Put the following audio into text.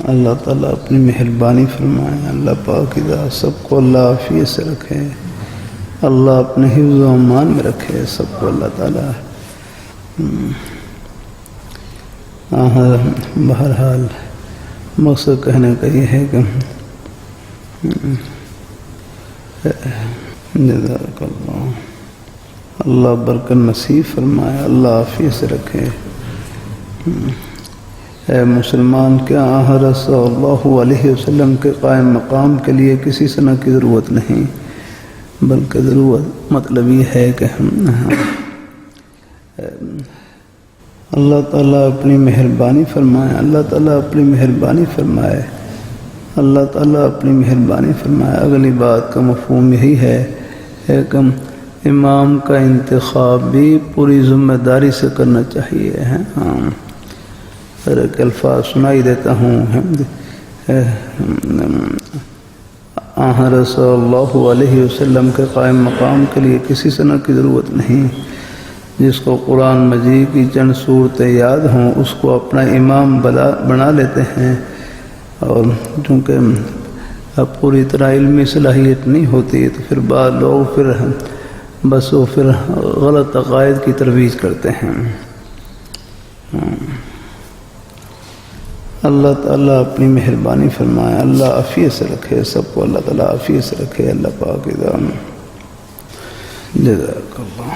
اللہ تعالیٰ اپنی مہربانی فرمائے، اللہ پاک ذات سب کو اللہ عافیت سے رکھے، اللہ اپنے حفظ و امان میں رکھے سب کو اللہ تعالیٰ۔ بہرحال مقصد کہنے کا یہ ہے کہ جزاک اللہ برکت نصیب فرمائے، اللہ عافیت سے رکھے۔ اے مسلمان، کیا حضرت صلی اللہ علیہ وسلم کے قائم مقام کے لیے کسی سنہ کی ضرورت نہیں، بلکہ ضرورت مطلب یہ ہے کہ اللہ تعالیٰ اپنی مہربانی فرمائے، اللہ تعالیٰ اپنی مہربانی فرمائے، اللہ تعالیٰ اپنی مہربانی فرمائے۔ اگلی بات کا مفہوم یہی ہے کہ امام کا انتخاب بھی پوری ذمہ داری سے کرنا چاہیے۔ ایک الفاظ سنائی دیتا ہوں، حضرت صلی اللہ علیہ وسلم کے قائم مقام کے لیے کسی سنہ کی ضرورت نہیں۔ جس کو قرآن مجید کی چند صورتیں یاد ہوں اس کو اپنا امام بنا لیتے ہیں، اور چونکہ اب پوری طرح علمی صلاحیت نہیں ہوتی تو پھر بعض لوگ پھر غلط عقائد کی ترویج کرتے ہیں۔ اللہ تعالیٰ اپنی مہربانی فرمائے، اللہ عافیت سے رکھے سب کو، اللہ تعالیٰ عافیت سے رکھے، اللہ پاک جزاک اللہ۔